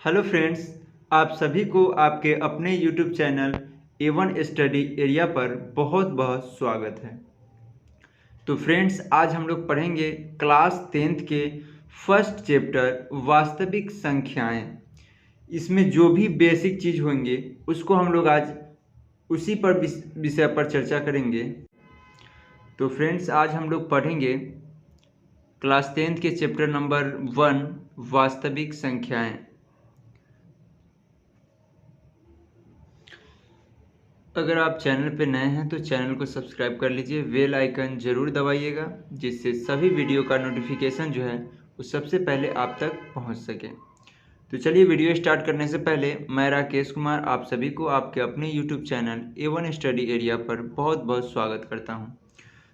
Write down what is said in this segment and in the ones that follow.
Hello friends, आप सभी को आपके अपने YouTube channel A1 study area पर बहुत बहुत स्वागत है। तो फ्रेंड्स, आज हम लोग पढ़ेंगे क्लास 10th के फर्स्ट चैप्टर वास्तविक संख्याएं। इसमें जो भी बेसिक चीज़ होंगे उसको हम लोग आज उसी पर विषय पर चर्चा करेंगे। तो फ्रेंड्स, आज हम लोग पढ़ेंगे क्लास 10th के चैप्टर नंबर 1 वास्तविक संख्याएं। अगर आप चैनल पर नए हैं तो चैनल को सब्सक्राइब कर लीजिए, बेल आइकन ज़रूर दबाइएगा जिससे सभी वीडियो का नोटिफिकेशन जो है वो सबसे पहले आप तक पहुंच सके। तो चलिए, वीडियो स्टार्ट करने से पहले मैं राकेश कुमार आप सभी को आपके अपने YouTube channel A1 study area पर बहुत बहुत स्वागत करता हूं।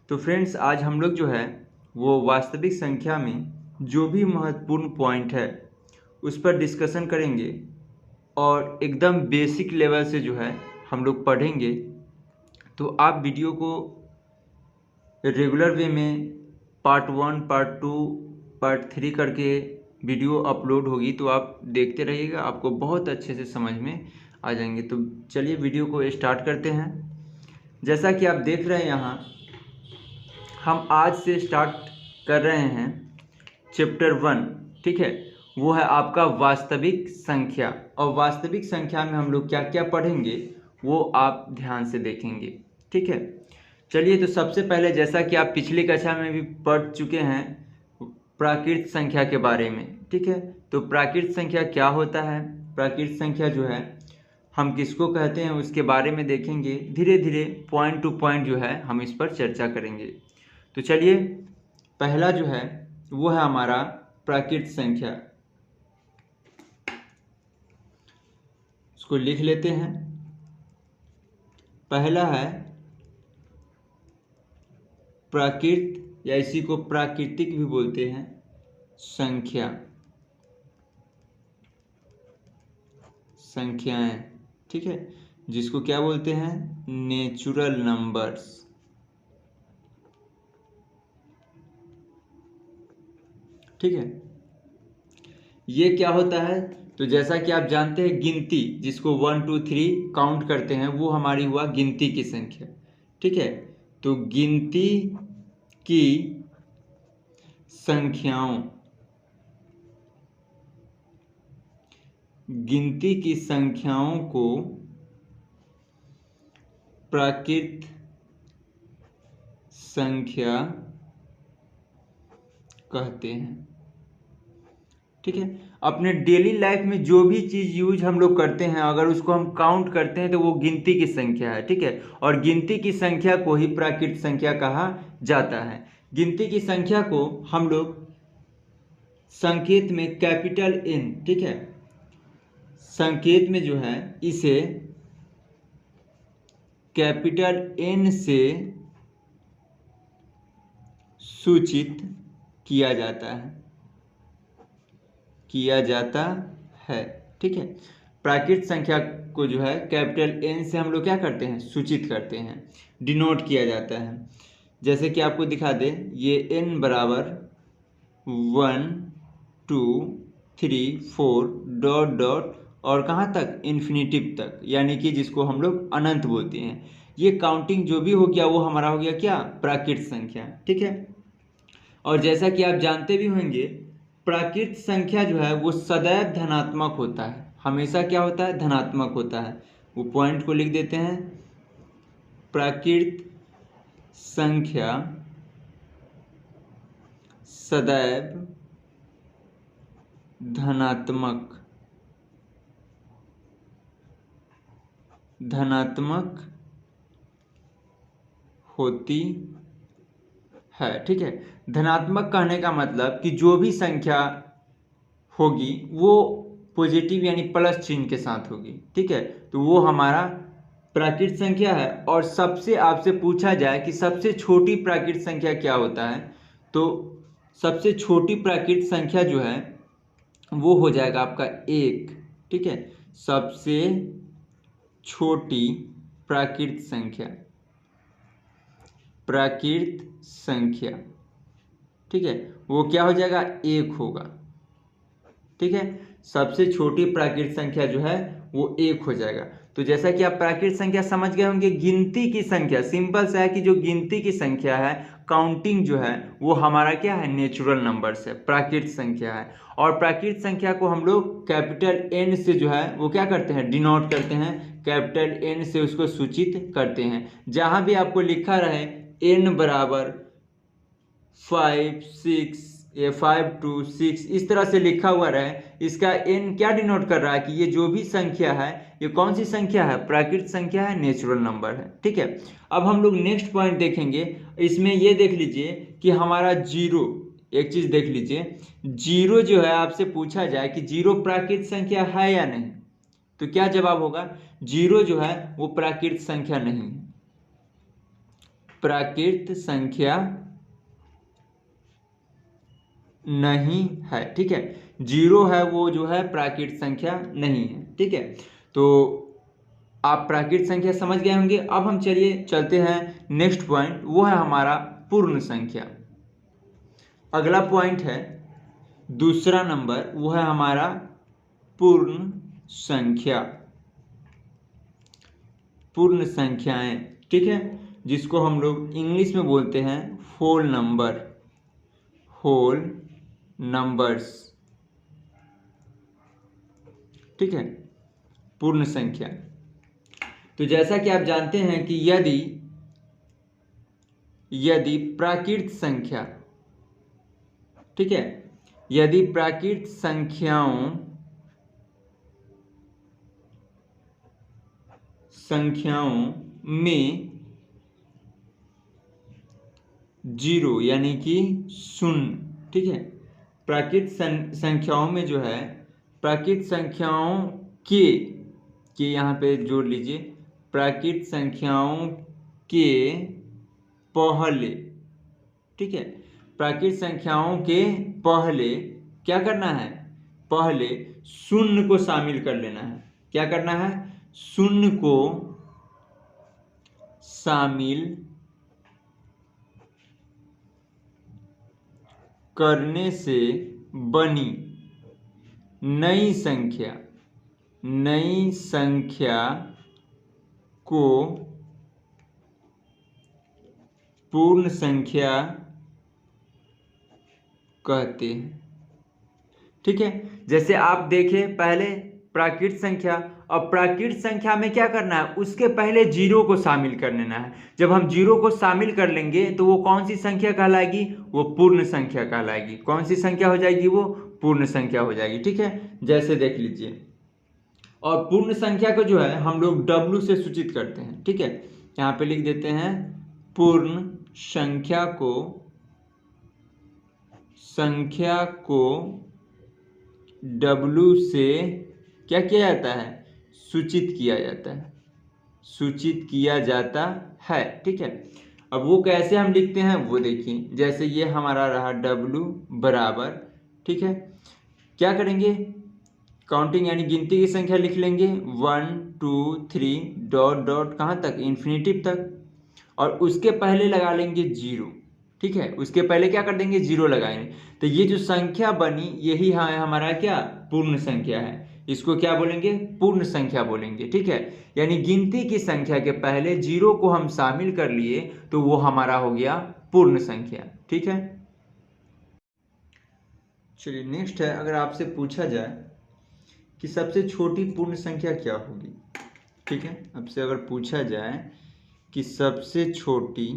तो फ्रेंड्स, आज हम लोग जो है वो वास्तविक संख्या में जो भी महत्वपूर्ण पॉइंट है उस पर डिस्कशन करेंगे और एकदम बेसिक लेवल से जो है हम लोग पढ़ेंगे। तो आप वीडियो को रेगुलर वे में पार्ट 1, पार्ट 2, पार्ट 3 करके वीडियो अपलोड होगी, तो आप देखते रहिएगा, आपको बहुत अच्छे से समझ में आ जाएंगे। तो चलिए वीडियो को स्टार्ट करते हैं। जैसा कि आप देख रहे हैं यहाँ, हम आज से स्टार्ट कर रहे हैं चैप्टर 1, ठीक है। वो है आपका वास्तविक संख्या, और वास्तविक संख्या में हम लोग क्या क्या पढ़ेंगे वो आप ध्यान से देखेंगे, ठीक है। चलिए, तो सबसे पहले जैसा कि आप पिछली कक्षा में भी पढ़ चुके हैं प्राकृत संख्या के बारे में, ठीक है। तो प्राकृत संख्या क्या होता है, प्राकृत संख्या जो है हम किसको कहते हैं उसके बारे में देखेंगे। धीरे धीरे पॉइंट टू पॉइंट जो है हम इस पर चर्चा करेंगे। तो चलिए, पहला जो है वो है हमारा प्राकृत संख्या। उसको लिख लेते हैं। पहला है प्राकृत, या इसी को प्राकृतिक भी बोलते हैं, संख्या, संख्याएं, ठीक है, जिसको क्या बोलते हैं, नेचुरल नंबर्स, ठीक है। ये क्या होता है, तो जैसा कि आप जानते हैं गिनती, जिसको 1 2 3 काउंट करते हैं, वो हमारी हुआ गिनती की संख्या, ठीक है। तो गिनती की संख्याओं, गिनती की संख्याओं को प्राकृत संख्या कहते हैं, ठीक है। अपने डेली लाइफ में जो भी चीज़ यूज हम लोग करते हैं, अगर उसको हम काउंट करते हैं तो वो गिनती की संख्या है, ठीक है। और गिनती की संख्या को ही प्राकृत संख्या कहा जाता है। गिनती की संख्या को हम लोग संकेत में कैपिटल N, ठीक है, संकेत में जो है इसे कैपिटल N से सूचित किया जाता है, ठीक है। प्राकृत संख्या को जो है कैपिटल N से हम लोग क्या करते हैं, सूचित करते हैं, डिनोट किया जाता है। जैसे कि आपको दिखा दे, ये N बराबर 1 2 3 4 डॉट डॉट और कहाँ तक, इन्फिनिटिव तक, यानी कि जिसको हम लोग अनंत बोलते हैं। ये काउंटिंग जो भी हो गया वो हमारा हो गया क्या, प्राकृत संख्या, ठीक है। और जैसा कि आप जानते भी होंगे, प्राकृत संख्या जो है वो सदैव धनात्मक होता है, हमेशा क्या होता है, धनात्मक होता है। वो पॉइंट को लिख देते हैं, प्राकृत संख्या सदैव धनात्मक होती है, ठीक है। धनात्मक कहने का मतलब कि जो भी संख्या होगी वो पॉजिटिव यानी प्लस चिन्ह के साथ होगी, ठीक है। तो वो हमारा प्राकृत संख्या है। और सबसे आपसे पूछा जाए कि सबसे छोटी प्राकृत संख्या क्या होता है, तो सबसे छोटी प्राकृत संख्या जो है वो हो जाएगा आपका 1, ठीक है। सबसे छोटी प्राकृत संख्या, ठीक है, वो क्या हो जाएगा, 1 होगा, ठीक है। सबसे छोटी प्राकृत संख्या जो है वो 1 हो जाएगा। तो जैसा कि आप प्राकृत संख्या समझ गए होंगे, गिनती की संख्या सिंपल सा है कि जो गिनती की संख्या है, काउंटिंग जो है वो हमारा क्या है, नेचुरल नंबर्स है, प्राकृत संख्या है। और प्राकृत संख्या को हम लोग कैपिटल एन से जो है वो क्या करते हैं, डिनोट करते हैं, कैपिटल एन से उसको सूचित करते हैं। जहां भी आपको लिखा रहे एन बराबर 5 6 या 5 2 6 इस तरह से लिखा हुआ रहे, इसका एन क्या डिनोट कर रहा है कि ये जो भी संख्या है ये कौन सी संख्या है, प्राकृत संख्या है, नेचुरल नंबर है। ठीक है। अब हम लोग नेक्स्ट पॉइंट देखेंगे। इसमें ये देख लीजिए कि हमारा जीरो, एक चीज देख लीजिए, जीरो जो है आपसे पूछा जाए कि जीरो प्राकृत संख्या है या नहीं, तो क्या जवाब होगा, जीरो जो है वो प्राकृत संख्या नहीं है, प्राकृत संख्या नहीं है। ठीक है, जीरो है वो जो है प्राकृत संख्या नहीं है। ठीक है, तो आप प्राकृत संख्या समझ गए होंगे। अब हम चलिए चलते हैं नेक्स्ट पॉइंट, वो है हमारा पूर्ण संख्या। अगला पॉइंट है दूसरा नंबर, वो है हमारा पूर्ण संख्या, पूर्ण संख्याएं। ठीक है, जिसको हम लोग इंग्लिश में बोलते हैं होल नंबर, होल नंबर्स। ठीक है, पूर्ण संख्या। तो जैसा कि आप जानते हैं कि यदि प्राकृत संख्या, ठीक है, यदि प्राकृत संख्याओं में जीरो यानी कि शून्य, ठीक है, प्राकृत संख्याओं में जो है, प्राकृत संख्याओं के यहाँ पे जोड़ लीजिए, प्राकृत संख्याओं के पहले, ठीक है, प्राकृत संख्याओं के पहले क्या करना है, पहले शून्य को शामिल कर लेना है। क्या करना है, शून्य को शामिल करने से बनी नई संख्या को पूर्ण संख्या कहते हैं। ठीक है, जैसे आप देखें पहले प्राकृत संख्या, और प्राकृत संख्या में क्या करना है, उसके पहले जीरो को शामिल कर लेना है। जब हम जीरो को शामिल कर लेंगे तो वो कौन सी संख्या कहलाएगी, वो पूर्ण संख्या कहलाएगी। कौन सी संख्या हो जाएगी, वो पूर्ण संख्या हो जाएगी। ठीक है, जैसे देख लीजिए, और पूर्ण संख्या को जो है हम लोग W से सूचित करते हैं। ठीक है, यहाँ पे लिख देते हैं पूर्ण संख्या को W से क्या किया जाता है, सूचित किया जाता है, सूचित किया जाता है। ठीक है, अब वो कैसे हम लिखते हैं वो देखिए, जैसे ये हमारा रहा W बराबर, ठीक है, क्या करेंगे, काउंटिंग यानी गिनती की संख्या लिख लेंगे 1 2 3 डॉट डॉट कहाँ तक, इन्फिनिटिव तक, और उसके पहले लगा लेंगे जीरो। ठीक है, उसके पहले क्या कर देंगे, जीरो लगाएंगे। तो ये जो संख्या बनी यही हमारा क्या, पूर्ण संख्या है। इसको क्या बोलेंगे, पूर्ण संख्या बोलेंगे। ठीक है, यानी गिनती की संख्या के पहले जीरो को हम शामिल कर लिए तो वो हमारा हो गया पूर्ण संख्या। ठीक है, चलिए नेक्स्ट है, अगर आपसे पूछा जाए कि सबसे छोटी पूर्ण संख्या क्या होगी। ठीक है, आपसे अगर पूछा जाए कि सबसे छोटी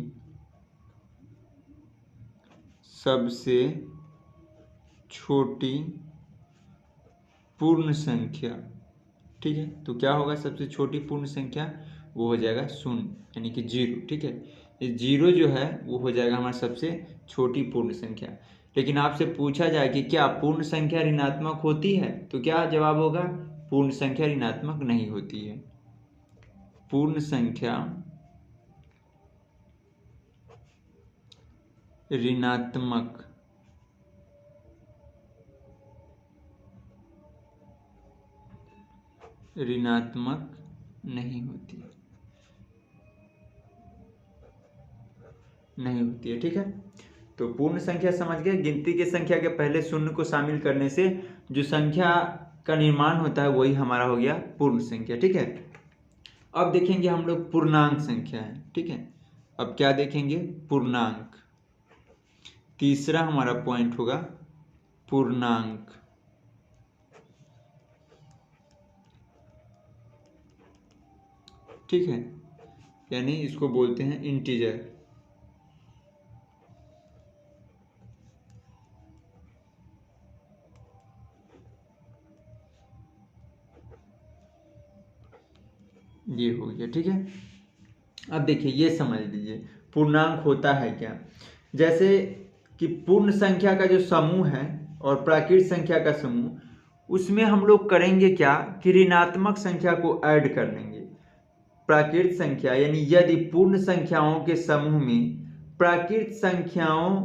पूर्ण संख्या, ठीक है, तो क्या होगा, सबसे छोटी पूर्ण संख्या वो हो जाएगा शून्य यानी कि जीरो। ठीक है, ये जीरो जो है वो हो जाएगा हमारा सबसे छोटी पूर्ण संख्या। लेकिन आपसे पूछा जाए कि क्या पूर्ण संख्या ऋणात्मक होती है, तो क्या जवाब होगा, पूर्ण संख्या ऋणात्मक नहीं होती है। पूर्ण संख्या ऋणात्मक नहीं होती है। ठीक है, तो पूर्ण संख्या समझ गए, गिनती की संख्या के पहले शून्य को शामिल करने से जो संख्या का निर्माण होता है वही हमारा हो गया पूर्ण संख्या। ठीक है, अब देखेंगे हम लोग पूर्णांक संख्या है। ठीक है, अब क्या देखेंगे? पूर्णांक। तीसरा हमारा पॉइंट होगा पूर्णांक। ठीक है, यानी इसको बोलते हैं इंटीजर। ये हो गया। ठीक है, अब देखिए ये समझ लीजिए पूर्णांक होता है क्या। जैसे कि पूर्ण संख्या का जो समूह है और प्राकृत संख्या का समूह, उसमें हम लोग करेंगे क्या कि ऋणात्मक संख्या को ऐड कर लेंगे। प्राकृत संख्या यानी यदि पूर्ण संख्याओं के समूह में प्राकृत संख्याओं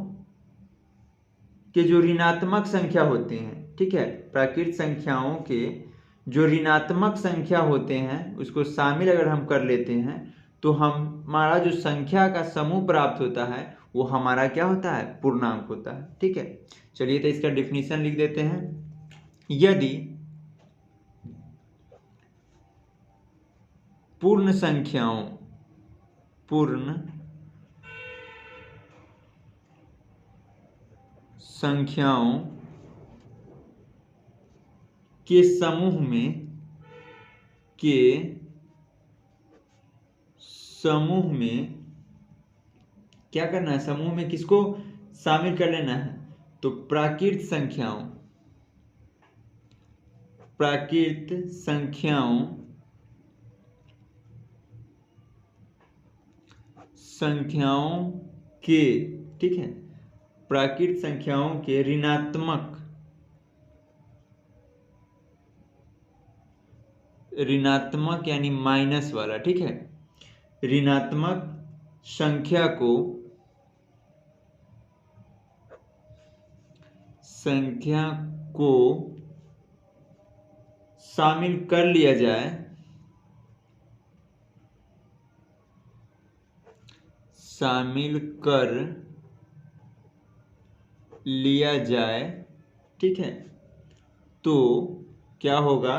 के जो ऋणात्मक संख्या होते हैं, ठीक है, प्राकृत संख्याओं के जो ऋणात्मक संख्या होते हैं उसको शामिल अगर हम कर लेते हैं तो हमारा जो संख्या का समूह प्राप्त होता है वो हमारा क्या होता है? पूर्णांक होता है। ठीक है, चलिए तो इसका डेफिनेशन लिख देते हैं। यदि पूर्ण संख्याओं के समूह में क्या करना है? समूह में किसको शामिल कर लेना है? तो प्राकृत संख्याओं के, ठीक है, प्राकृत संख्याओं के ऋणात्मक यानी माइनस वाला, ठीक है, ऋणात्मक संख्या को शामिल कर लिया जाए, ठीक है, तो क्या होगा?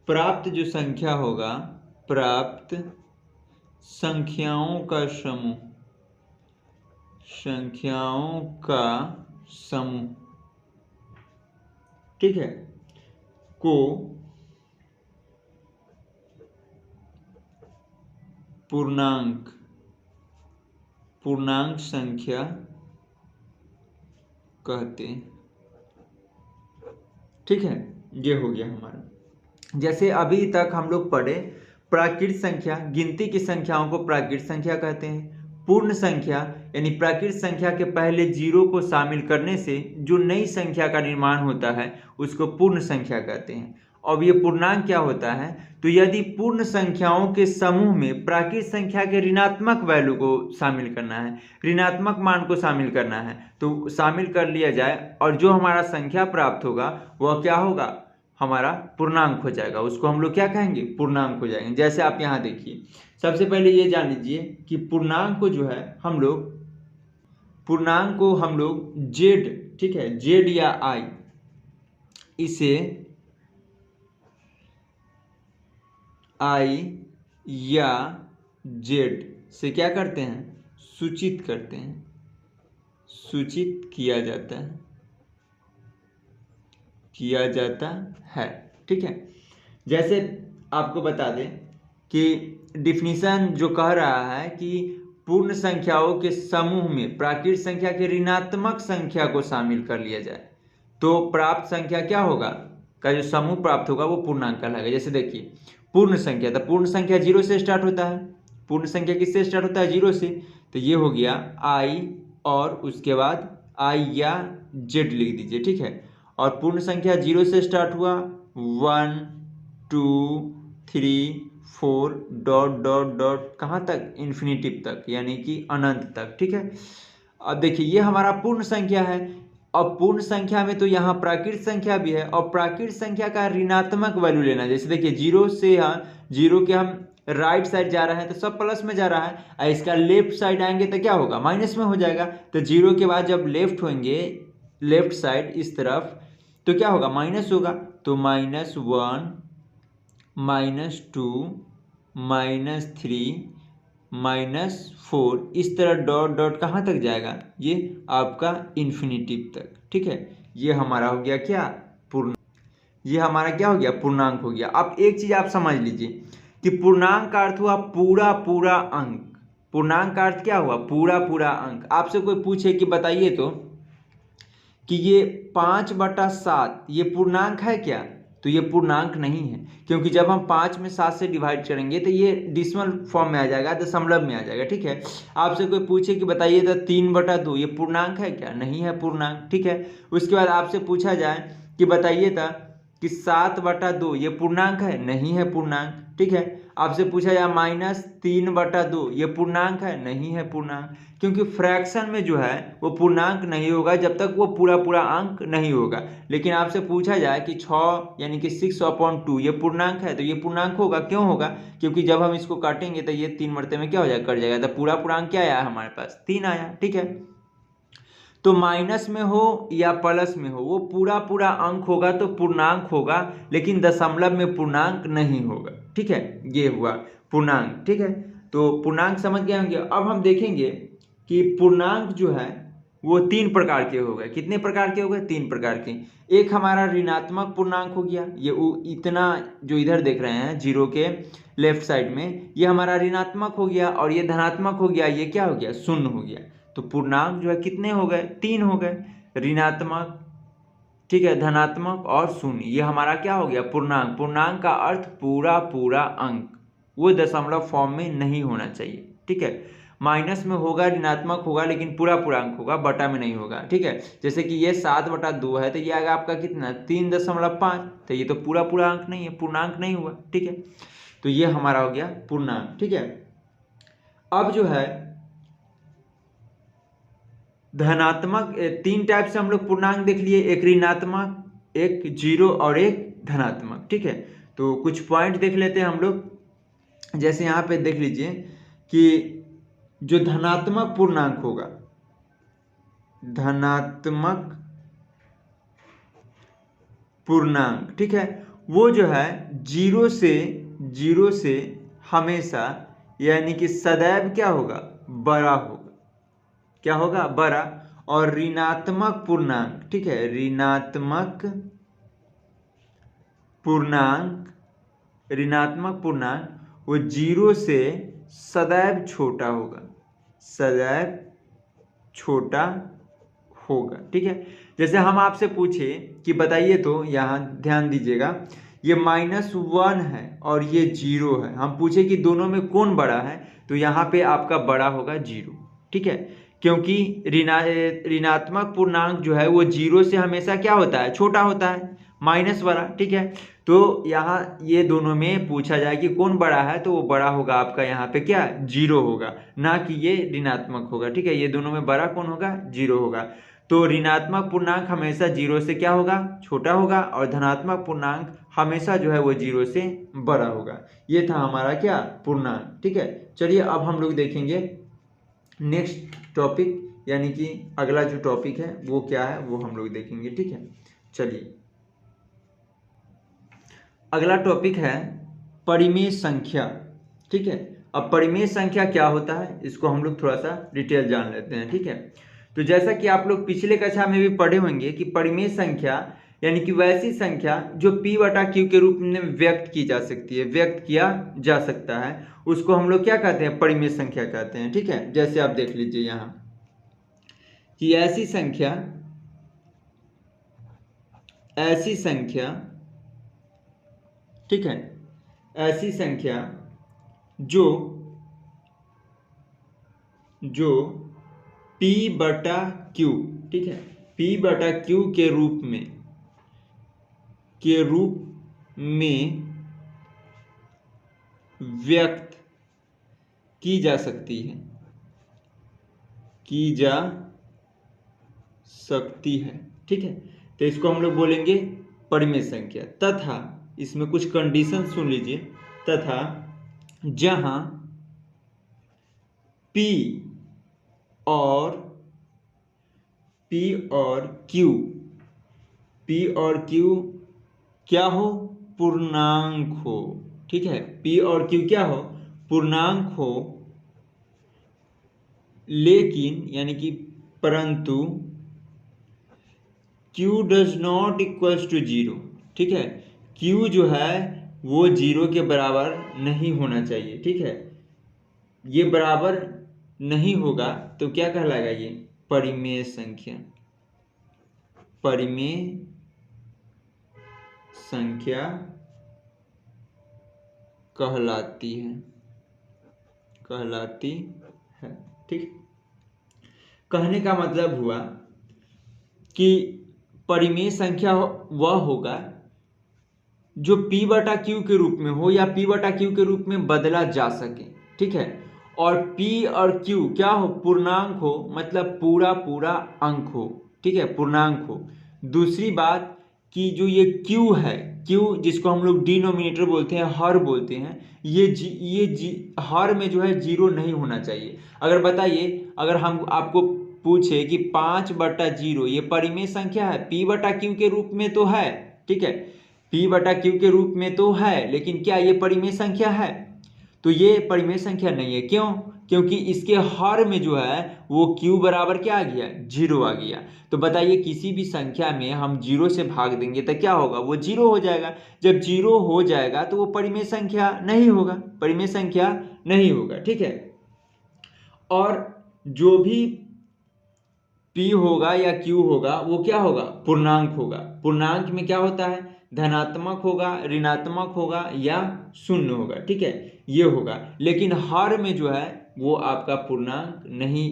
प्राप्त जो संख्या होगा, प्राप्त संख्याओं का समूह, ठीक है, को पूर्णांक संख्या कहते हैं। ठीक है, ये हो गया हमारा। जैसे अभी तक हम लोग पढ़े प्राकृत संख्या, गिनती की संख्याओं को प्राकृत संख्या कहते हैं। पूर्ण संख्या यानी प्राकृत संख्या के पहले जीरो को शामिल करने से जो नई संख्या का निर्माण होता है उसको पूर्ण संख्या कहते हैं। अब ये पूर्णांक क्या होता है? तो यदि पूर्ण संख्याओं के समूह में प्राकृत संख्या के ऋणात्मक वैल्यू को शामिल करना है, ऋणात्मक मान को शामिल करना है, तो शामिल कर लिया जाए और जो हमारा संख्या प्राप्त होगा वह क्या होगा? हमारा पूर्णांक हो जाएगा। उसको हम लोग क्या कहेंगे? पूर्णांक हो जाएंगे। जैसे आप यहाँ देखिए, सबसे पहले ये जान लीजिए कि पूर्णांक को जो है हम लोग जेड, ठीक है, जेड या आई, इसे आई या जेड से क्या करते हैं? सूचित करते हैं, सूचित किया जाता है। ठीक है, जैसे आपको बता दें कि डिफिनीशन जो कह रहा है कि पूर्ण संख्याओं के समूह में प्राकृत संख्या के ऋणात्मक संख्या को शामिल कर लिया जाए तो प्राप्त संख्या क्या होगा? का जो समूह प्राप्त होगा वो पूर्णांक कहलाएगा। जैसे देखिए पूर्ण संख्या, तो पूर्ण संख्या जीरो से स्टार्ट होता है। पूर्ण संख्या किससे स्टार्ट होता है? जीरो से। तो ये हो गया आई और उसके बाद आई या जेड लिख दीजिए। ठीक है, और पूर्ण संख्या जीरो से स्टार्ट हुआ, 1 2 3 4 डॉट डॉट डॉट कहाँ तक? इन्फिनिटिव तक, यानी कि अनंत तक। ठीक है, अब देखिए ये हमारा पूर्ण संख्या है। अब पूर्ण संख्या में तो यहाँ प्राकृत संख्या भी है और प्राकृत संख्या का ऋणात्मक वैल्यू लेना है। जैसे देखिए जीरो से जीरो के हम राइट साइड जा रहे हैं तो सब प्लस में जा रहा है, और इसका लेफ्ट साइड आएंगे तो क्या होगा? माइनस में हो जाएगा। तो जीरो के बाद जब लेफ्ट होंगे, लेफ्ट साइड इस तरफ, तो क्या होगा, माइनस होगा, तो -1 -2 -3 -4 इस तरह डॉट डॉट कहाँ तक जाएगा, ये आपका इन्फिनिटिव तक। ठीक है, ये हमारा हो गया क्या, पूर्ण, ये हमारा क्या हो गया, पूर्णांक हो गया। अब एक चीज आप समझ लीजिए कि पूर्णांक का अर्थ हुआ पूरा पूरा अंक। पूर्णांक का अर्थ क्या हुआ, पूरा पूरा अंक। आपसे कोई पूछे कि बताइए तो कि ये 5/7 ये पूर्णांक है क्या, तो ये पूर्णांक नहीं है, क्योंकि जब हम 5 में 7 से डिवाइड करेंगे तो ये डिसिमल फॉर्म में आ जाएगा, दशमलव में आ जाएगा। ठीक है, आपसे कोई पूछे कि बताइए तो 3/2 ये पूर्णांक है क्या, नहीं है पूर्णांक। ठीक है, उसके बाद आपसे पूछा जाए कि बताइए था कि 7/2 ये पूर्णांक है, नहीं है पूर्णांक। ठीक है, आपसे पूछा जाए -3/2 ये पूर्णांक है, नहीं है पूर्णांक, क्योंकि फ्रैक्शन में जो है वो पूर्णांक नहीं होगा जब तक वो पूरा पूरा अंक नहीं होगा। लेकिन आपसे पूछा जाए कि 6 यानी कि 6/2 ये पूर्णांक है, तो ये पूर्णांक होगा। क्यों होगा, क्योंकि जब हम इसको काटेंगे तो ये 3 मरते में क्या हो जाएगा, कट जाएगा, तो पूरा पूरा अंक क्या आया हमारे पास, 3 आया। ठीक है, तो माइनस में हो या प्लस में हो वो पूरा पूरा अंक होगा तो पूर्णांक होगा, लेकिन दशमलव में पूर्णांक नहीं होगा। ठीक है, ये हुआ पूर्णांक। ठीक है, तो पूर्णांक समझ गए होंगे। अब हम देखेंगे कि पूर्णांक जो है वो 3 प्रकार के हो गए। कितने प्रकार के हो गए, 3 प्रकार के। एक हमारा ऋणात्मक पूर्णांक हो गया, ये इतना जो इधर देख रहे हैं जीरो के लेफ्ट साइड में, ये हमारा ऋणात्मक हो गया, और ये धनात्मक हो गया, ये क्या हो गया, शून्य हो गया। तो पूर्णांक जो है कितने हो गए, 3 हो गए, ऋणात्मक, ठीक है, धनात्मक और शून्य, ये हमारा क्या हो गया, पूर्णांक। पूर्णांक का अर्थ पूरा पूरा अंक, वो दशमलव फॉर्म में नहीं होना चाहिए। ठीक है, माइनस में होगा, ऋणात्मक होगा, लेकिन पूरा पूरा अंक होगा, बटा में नहीं होगा। ठीक है, जैसे कि ये 7/2 है, तो ये आएगा आपका कितना, 3.5, तो ये तो पूरा पूरा अंक नहीं है, पूर्णांक नहीं हुआ। ठीक है, तो ये हमारा हो गया पूर्णांक। ठीक है, अब जो है धनात्मक, 3 टाइप से हम लोग पूर्णांक देख लिए, एक ऋणात्मक, एक जीरो और एक धनात्मक। ठीक है, तो कुछ पॉइंट देख लेते हैं हम लोग। जैसे यहाँ पे देख लीजिए कि जो धनात्मक पूर्णांक होगा, धनात्मक पूर्णांक, ठीक है, वो जो है जीरो से हमेशा यानी कि सदैव क्या होगा, बड़ा होगा। क्या होगा, बड़ा। और ऋणात्मक पूर्णांक, ठीक है, ऋणात्मक पूर्णांक वो जीरो से सदैव छोटा होगा, सदैव छोटा होगा। ठीक है, जैसे हम आपसे पूछे कि बताइए तो, यहाँ ध्यान दीजिएगा, ये -1 है और ये 0 है, हम पूछे कि दोनों में कौन बड़ा है, तो यहाँ पे आपका बड़ा होगा 0। ठीक है, क्योंकि ऋणात्मक पूर्णांक जो है वो 0 से हमेशा क्या होता है, छोटा होता है, माइनस वाला। ठीक है, तो यहाँ ये दोनों में पूछा जाए कि कौन बड़ा है, तो वो बड़ा होगा आपका यहाँ पे क्या, 0 होगा, ना कि ये ऋणात्मक होगा। ठीक है, ये दोनों में बड़ा कौन होगा, 0 होगा। तो ऋणात्मक पूर्णांक हमेशा 0 से क्या होगा, छोटा होगा, और धनात्मक पूर्णांक हमेशा जो है वो 0 से बड़ा होगा। ये था हमारा क्या, पूर्णांक। ठीक है, चलिए अब हम लोग देखेंगे नेक्स्ट टॉपिक, यानी कि अगला जो टॉपिक है वो क्या है, वो हम लोग देखेंगे। ठीक है, चलिए अगला टॉपिक है परिमेय संख्या। ठीक है, अब परिमेय संख्या क्या होता है, इसको हम लोग थोड़ा सा डिटेल जान लेते हैं। ठीक है, तो जैसा कि आप लोग पिछले कक्षा में भी पढ़े होंगे कि परिमेय संख्या यानी कि वैसी संख्या जो P/Q के रूप में व्यक्त की जा सकती है, व्यक्त किया जा सकता है, उसको हम लोग क्या कहते हैं, परिमेय संख्या कहते हैं। ठीक है, जैसे आप देख लीजिए यहाँ कि ऐसी संख्या, ठीक है, ऐसी संख्या जो P/Q, ठीक है, P/Q के रूप में व्यक्त की जा सकती है, ठीक है, तो इसको हम लोग बोलेंगे परिमेय संख्या। तथा इसमें कुछ कंडीशन सुन लीजिए, तथा जहां P और Q पी और क्यू क्या हो, पूर्णांक हो। ठीक है, पी और क्यू क्या हो, पूर्णांक हो, लेकिन यानी कि परंतु q does not equals to जीरो। ठीक है, q जो है वो जीरो के बराबर नहीं होना चाहिए। ठीक है, ये बराबर नहीं होगा तो क्या कहलाएगा, ये परिमेय संख्या, परिमेय संख्या कहलाती है, कहलाती है। ठीक, कहने का मतलब हुआ कि परिमेय संख्या वह होगा जो p बटा क्यू के रूप में हो या p बटा क्यू के रूप में बदला जा सके। ठीक है, और p और q क्या हो, पूर्णांक हो, मतलब पूरा पूरा अंक हो। ठीक है, पूर्णांक हो। दूसरी बात कि जो ये q है, q जिसको हम लोग डिनोमिनेटर बोलते हैं, हर बोलते हैं, हर में जो है जीरो नहीं होना चाहिए। अगर बताइए, अगर हम आपको पूछे कि 5/0 ये परिमेय संख्या है, p बटा क्यू के रूप में तो है। ठीक है, p बटा क्यू के रूप में तो है, लेकिन क्या ये परिमेय संख्या है, तो ये परिमेय संख्या नहीं है। क्यों, क्योंकि इसके हर में जो है वो q बराबर क्या आ गया, जीरो आ गया। तो बताइए, किसी भी संख्या में हम जीरो से भाग देंगे तो क्या होगा, वो जीरो हो जाएगा। जब जीरो हो जाएगा तो वो परिमेय संख्या नहीं होगा, परिमेय संख्या नहीं होगा। ठीक है, और जो भी p होगा या q होगा वो क्या होगा, पूर्णांक होगा। पूर्णांक में क्या होता है, धनात्मक होगा, ऋणात्मक होगा या शून्य होगा। ठीक है, ये होगा। लेकिन हर में जो है वो आपका पूर्णांक नहीं,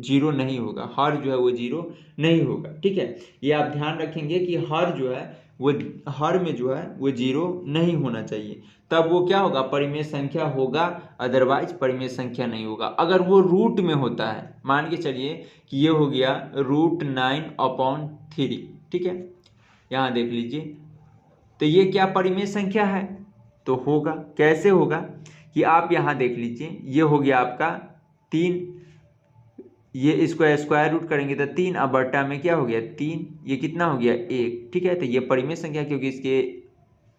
जीरो नहीं होगा, हर जो है वो जीरो नहीं होगा। ठीक है, ये आप ध्यान रखेंगे कि हर जो है वो, हर में जो है वो जीरो नहीं होना चाहिए, तब वो क्या होगा, परिमेय संख्या होगा, अदरवाइज परिमेय संख्या नहीं होगा। अगर वो रूट में होता है, मान के चलिए कि ये हो गया √9/3। ठीक है, यहाँ देख लीजिए, तो ये क्या परिमेय संख्या है, तो होगा। कैसे होगा कि आप यहाँ देख लीजिए, ये हो गया आपका 3, ये इसको स्क्वायर रूट करेंगे तो 3, अब बट्टा में क्या हो गया 3, ये कितना हो गया 1। ठीक है, तो ये परिमेय संख्या, क्योंकि इसके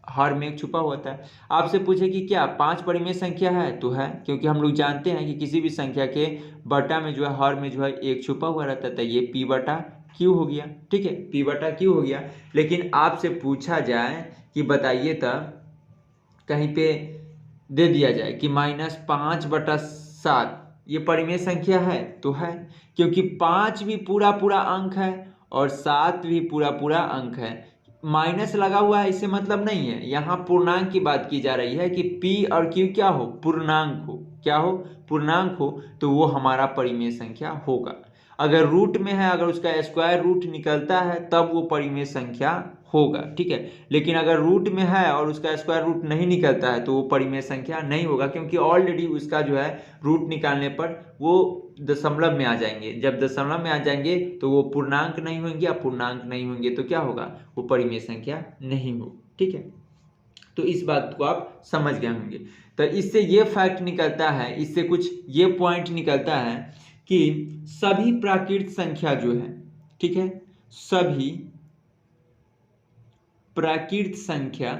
हर में एक छुपा हुआ था। आपसे पूछे कि क्या 5 परिमेय संख्या है, तो है, क्योंकि हम लोग जानते हैं कि किसी भी संख्या के बटा में जो है, हर में जो है एक छुपा हुआ रहता था, ये p बटा q हो गया। ठीक है, p बटा q हो गया। लेकिन आपसे पूछा जाए कि बताइए तब, कहीं पे दे दिया जाए कि -5/7 ये परिमेय संख्या है, तो है, क्योंकि 5 भी पूरा पूरा अंक है और 7 भी पूरा पूरा अंक है। माइनस लगा हुआ है, इससे मतलब नहीं है, यहाँ पूर्णांक की बात की जा रही है कि p और q क्या हो, पूर्णांक हो। क्या हो, पूर्णांक हो, तो वो हमारा परिमेय संख्या होगा। अगर रूट में है, अगर उसका स्क्वायर रूट निकलता है तब वो परिमेय संख्या होगा। ठीक है, लेकिन अगर रूट में है और उसका स्क्वायर रूट नहीं निकलता है तो वो परिमेय संख्या नहीं होगा, क्योंकि ऑलरेडी उसका जो है रूट निकालने पर वो दशमलव में आ जाएंगे। जब दशमलव में आ जाएंगे तो वो पूर्णांक नहीं होंगे, अपूर्णांक नहीं होंगे, तो क्या होगा, वो परिमेय संख्या नहीं होगी। ठीक है, तो इस बात को आप समझ गए होंगे। तो इससे ये फैक्ट निकलता है, इससे कुछ ये पॉइंट निकलता है कि सभी प्राकृत संख्या जो है, ठीक है, सभी प्राकृत संख्या,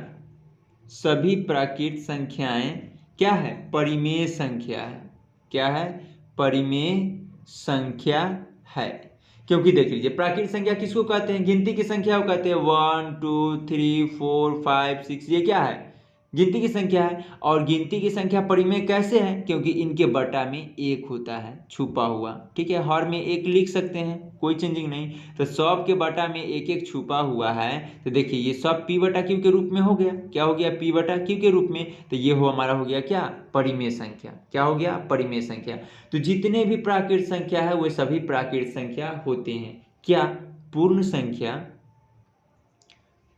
सभी प्राकृत संख्याएं क्या है, परिमेय संख्या है। क्या है, परिमेय संख्या है। क्योंकि देख लीजिए, प्राकृत संख्या किसको कहते हैं, गिनती की संख्या को कहते हैं। 1 2 3 4 5 6 ये क्या है, गिनती की संख्या है। और गिनती की संख्या परिमेय कैसे है, क्योंकि इनके बटा में एक होता है छुपा हुआ। ठीक है, हर में एक लिख सकते हैं, कोई चेंजिंग नहीं। तो सब के बटा में एक एक छुपा हुआ है, तो देखिए ये सब p बटा q के रूप में हो गया। क्या हो गया, p बटा q के रूप में, तो ये हो हमारा हो गया क्या, परिमेय संख्या। क्या हो गया, परिमेय संख्या। तो जितने भी प्राकृत संख्या है वे सभी प्राकृत संख्या होते हैं। क्या पूर्ण संख्या,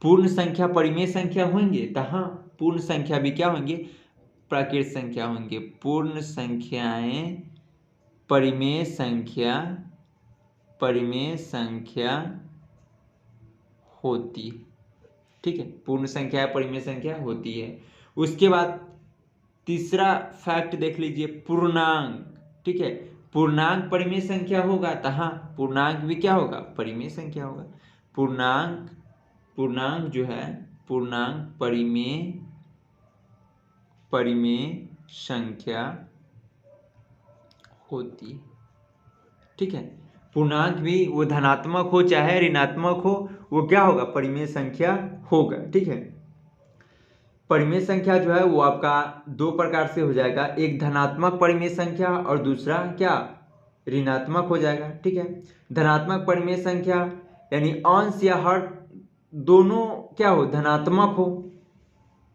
पूर्ण संख्या परिमेय संख्या होंगे, तो हाँ, पूर्ण संख्या भी क्या होंगे, प्राकृत संख्या होंगे। पूर्ण संख्याएं परिमेय संख्या, परिमेय संख्या होती। ठीक है, पूर्ण संख्या परिमेय संख्या होती है। उसके बाद तीसरा फैक्ट देख लीजिए, पूर्णांक। ठीक है, पूर्णांक परिमेय संख्या होगा, तो हाँ, पूर्णांक भी क्या होगा, परिमेय संख्या होगा। पूर्णांक पूर्णांक जो है पूर्णांक परिमेय संख्या होती है। ठीक है, पूर्णांक भी वो धनात्मक हो चाहे ऋणात्मक हो, वो क्या होगा, परिमेय संख्या होगा। ठीक है, परिमेय संख्या जो है वो आपका दो प्रकार से हो जाएगा, एक धनात्मक परिमेय संख्या और दूसरा क्या, ऋणात्मक हो जाएगा। ठीक है, धनात्मक परिमेय संख्या यानी अंश या हर दोनों क्या हो, धनात्मक हो,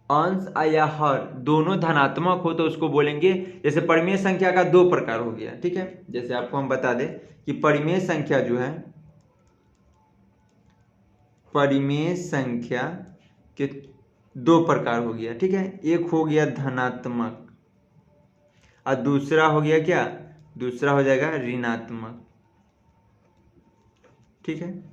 अंश या हर दोनों धनात्मक हो तो उसको बोलेंगे, जैसे परिमेय संख्या का दो प्रकार हो गया। ठीक है, जैसे आपको हम बता दें कि परिमेय संख्या जो है, परिमेय संख्या के दो प्रकार हो गया। ठीक है, एक हो गया धनात्मक और दूसरा हो गया क्या, दूसरा हो जाएगा ऋणात्मक। ठीक है,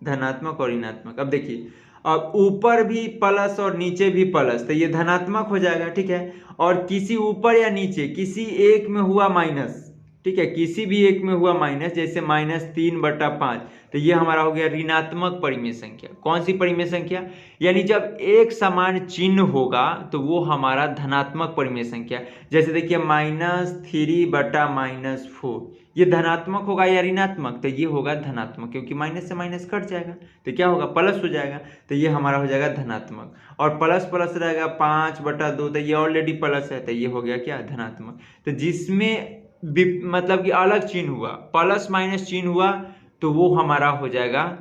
धनात्मक और ऋणात्मक। अब देखिए, अब ऊपर भी प्लस और नीचे भी प्लस तो ये धनात्मक हो जाएगा। ठीक है, और किसी ऊपर या नीचे किसी एक में हुआ माइनस, ठीक है, किसी भी एक में हुआ माइनस, जैसे -3/5 तो ये हमारा हो गया ऋणात्मक परिमेय संख्या। कौन सी परिमेय संख्या, यानी जब एक समान चिन्ह होगा तो वो हमारा धनात्मक परिमेय संख्या। जैसे देखिए -3/-4 ये धनात्मक होगा या ऋणात्मक, तो ये होगा धनात्मक, क्योंकि माइनस से माइनस कट जाएगा तो क्या होगा, प्लस हो जाएगा, तो ये हमारा हो जाएगा धनात्मक। और प्लस प्लस रहेगा 5/2 तो ये ऑलरेडी प्लस है तो ये हो गया क्या, धनात्मक। तो जिसमें मतलब कि अलग चिन्ह हुआ, प्लस माइनस चिन्ह हुआ तो वो हमारा हो जाएगा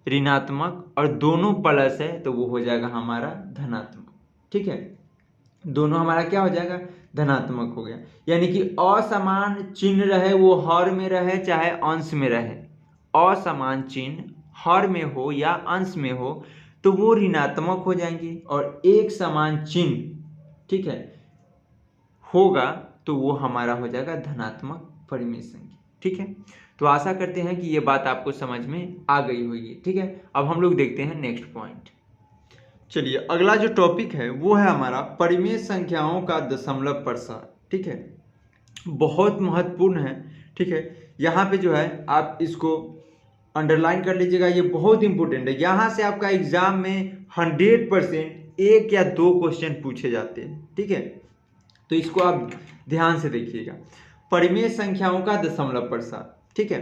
ऋणात्मक, और दोनों प्लस है तो वो हो जाएगा हमारा धनात्मक। ठीक है, दोनों हमारा क्या हो जाएगा, धनात्मक हो गया। यानी कि असमान चिन्ह रहे वो हर में रहे चाहे अंश में रहे, असमान चिन्ह हर में हो या अंश में हो तो वो ऋणात्मक हो जाएंगे, और एक समान चिन्ह, ठीक है, होगा तो वो हमारा हो जाएगा धनात्मक परिमेय संख्या। ठीक है, तो आशा करते हैं कि ये बात आपको समझ में आ गई होगी। ठीक है, अब हम लोग देखते हैं नेक्स्ट पॉइंट। चलिए, अगला जो टॉपिक है वो है हमारा परिमेय संख्याओं का दशमलव प्रसार। ठीक है, बहुत महत्वपूर्ण है। ठीक है, यहाँ पे जो है आप इसको अंडरलाइन कर लीजिएगा, ये बहुत इंपॉर्टेंट है। यहाँ से आपका एग्जाम में 100% एक या दो क्वेश्चन पूछे जाते हैं। ठीक है, तो इसको आप ध्यान से देखिएगा, परिमेय संख्याओं का दशमलव प्रसार। ठीक है,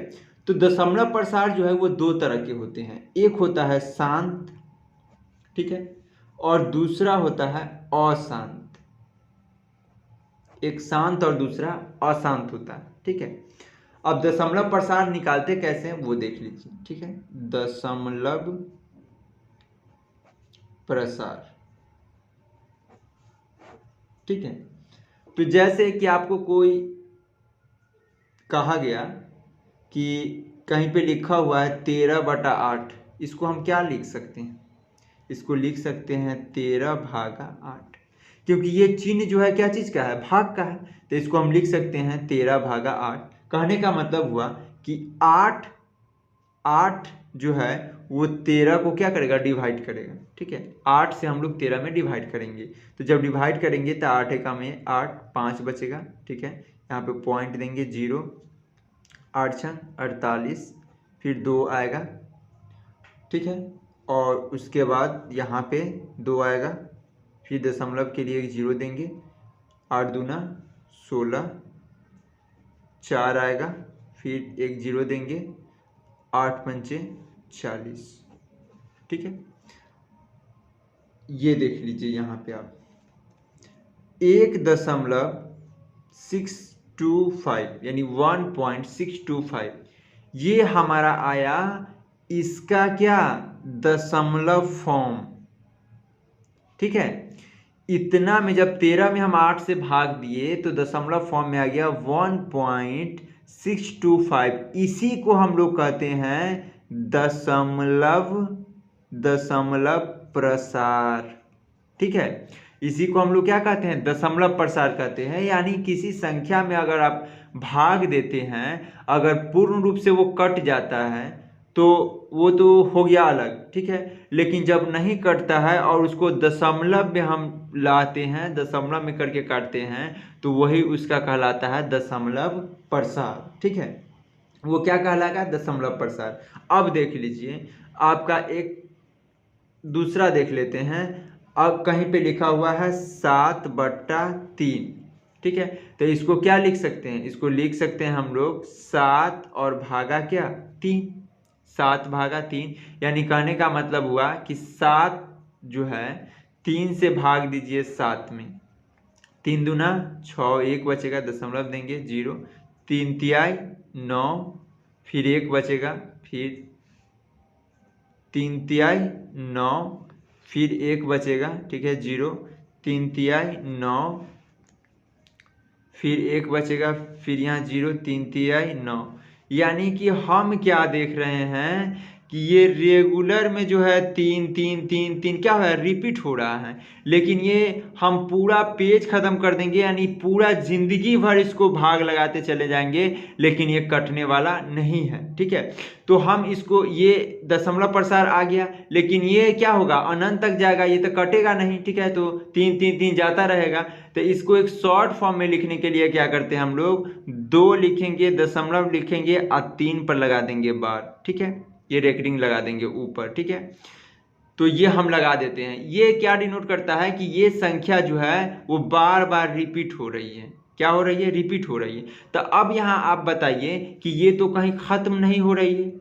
तो दशमलव प्रसार जो है वो दो तरह के होते हैं, एक होता है शांत, ठीक है, और दूसरा होता है अशांत। एक शांत और दूसरा अशांत होता है। ठीक है, अब दशमलव प्रसार निकालते कैसे हैं वो देख लीजिए। ठीक है, दशमलव प्रसार। ठीक है, तो जैसे कि आपको कोई कहा गया कि कहीं पे लिखा हुआ है 13/8, इसको हम क्या लिख सकते हैं, इसको लिख सकते हैं 13/8, क्योंकि ये चिन्ह जो है क्या चीज़ का है, भाग का है, तो इसको हम लिख सकते हैं 13/8। कहने का मतलब हुआ कि 8 जो है वो 13 को क्या करेगा, डिवाइड करेगा। ठीक है, 8 से हम लोग 13 में डिवाइड करेंगे, तो जब डिवाइड करेंगे तो 8 एकम में 8, 5 बचेगा। ठीक है, यहाँ पे पॉइंट देंगे 0, 8 छंग 48, फिर 2 आएगा। ठीक है, और उसके बाद यहाँ पे 2 आएगा, फिर दशमलव के लिए 0 देंगे, 8 दूना 16, 4 आएगा, फिर एक 0 देंगे, 8 पंचे 40। ठीक है, ये देख लीजिए यहाँ पे आप 1.625 यानी 1.625 ये हमारा आया, इसका क्या, दशमलव फॉर्म। ठीक है, इतना में जब 13 में हम 8 से भाग दिए तो दशमलव फॉर्म में आ गया 1.625। इसी को हम लोग कहते हैं दशमलव प्रसार। ठीक है, इसी को हम लोग क्या कहते हैं, दशमलव प्रसार कहते हैं। यानी किसी संख्या में अगर आप भाग देते हैं, अगर पूर्ण रूप से वो कट जाता है तो वो तो हो गया अलग। ठीक है, लेकिन जब नहीं कटता है और उसको दशमलव में हम लाते हैं, दशमलव में करके काटते हैं, तो वही उसका कहलाता है दशमलव प्रसार। ठीक है, वो क्या कहलाएगा, दशमलव प्रसार। अब देख लीजिए, आपका एक दूसरा देख लेते हैं। अब कहीं पे लिखा हुआ है 7/3, ठीक है। तो इसको क्या लिख सकते हैं, इसको लिख सकते हैं हम लोग 7 और भागा क्या 3, 7/3। यानी कहने का मतलब हुआ कि 7 जो है 3 से भाग दीजिए 7 में, 3 दूना 6, 1 बचेगा, दशमलव देंगे 0, 3 तिहाई 9, फिर 1 बचेगा, फिर 3 तिहाई 9, फिर 1 बचेगा, ठीक है 0, 3 तिहाई 9, फिर 1 बचेगा, फिर यहाँ 0, 3 तिहाई 9। यानी कि हम क्या देख रहे हैं कि ये रेगुलर में जो है 3 3 3 3 क्या है रिपीट हो रहा है, लेकिन ये हम पूरा पेज खत्म कर देंगे, यानी पूरा जिंदगी भर इसको भाग लगाते चले जाएंगे, लेकिन ये कटने वाला नहीं है, ठीक है। तो हम इसको, ये दशमलव प्रसार आ गया, लेकिन ये क्या होगा अनंत तक जाएगा, ये तो कटेगा नहीं, ठीक है। तो 3 3 3 जाता रहेगा। तो इसको एक शॉर्ट फॉर्म में लिखने के लिए क्या करते हैं हम लोग, 2 लिखेंगे, दशमलव लिखेंगे और 3 पर लगा देंगे बार, ठीक है। ये रेकरिंग लगा देंगे ऊपर, ठीक है। तो ये हम लगा देते हैं। ये क्या डिनोट करता है कि ये संख्या जो है वो बार बार रिपीट हो रही है। क्या हो रही है, रिपीट हो रही है। तो अब यहाँ आप बताइए कि ये तो कहीं खत्म नहीं हो रही है,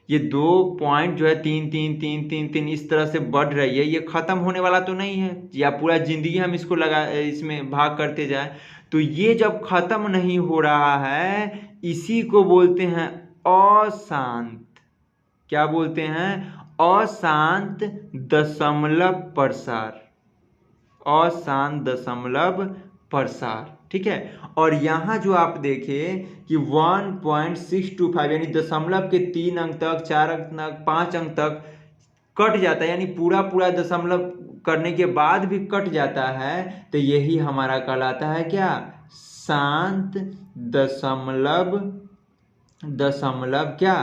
ये 2 पॉइंट जो है 3 3 3 3 3 इस तरह से बढ़ रही है, ये खत्म होने वाला तो नहीं है, या पूरा जिंदगी हम इसको लगा इसमें भाग करते जाए। तो ये जब खत्म नहीं हो रहा है, इसी को बोलते हैं अशांत। क्या बोलते हैं, अशांत दशमलव प्रसार, अशांत दशमलव प्रसार, ठीक है। और यहाँ जो आप देखें कि 1.625 यानी दशमलव के 3 अंक तक, 4 अंक तक, 5 अंक तक कट जाता है, यानी पूरा पूरा दशमलव करने के बाद भी कट जाता है। तो यही हमारा कहलाता है क्या, शांत दशमलव, दशमलव क्या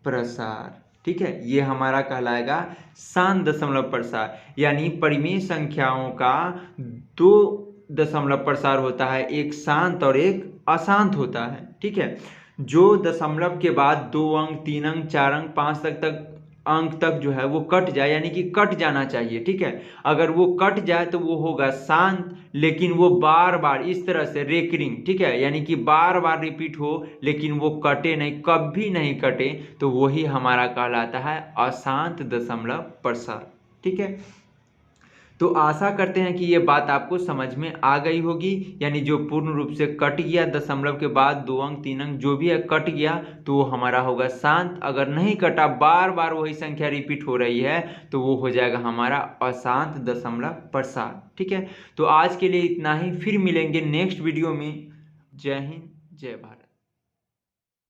प्रसार, ठीक है। ये हमारा कहलाएगा शांत दशमलव प्रसार। यानी परिमेय संख्याओं का 2 दशमलव प्रसार होता है, एक शांत और एक अशांत होता है, ठीक है। जो दशमलव के बाद 2 अंक, 3 अंक, 4 अंक, 5 तक अंक तक जो है वो कट जाए, यानी कि कट जाना चाहिए, ठीक है। अगर वो कट जाए तो वो होगा शांत, लेकिन वो बार बार इस तरह से रेकरिंग, ठीक है, यानी कि बार बार रिपीट हो लेकिन वो कटे नहीं, कभी नहीं कटे, तो वही हमारा कहलाता है अशांत दशमलव प्रसार, ठीक है। तो आशा करते हैं कि ये बात आपको समझ में आ गई होगी। यानी जो पूर्ण रूप से कट गया दशमलव के बाद 2 अंक, 3 अंक जो भी है कट गया, तो वो हमारा होगा शांत। अगर नहीं कटा, बार बार वही संख्या रिपीट हो रही है, तो वो हो जाएगा हमारा अशांत दशमलव प्रसार, ठीक है। तो आज के लिए इतना ही, फिर मिलेंगे नेक्स्ट वीडियो में। जय हिंद, जय भारत।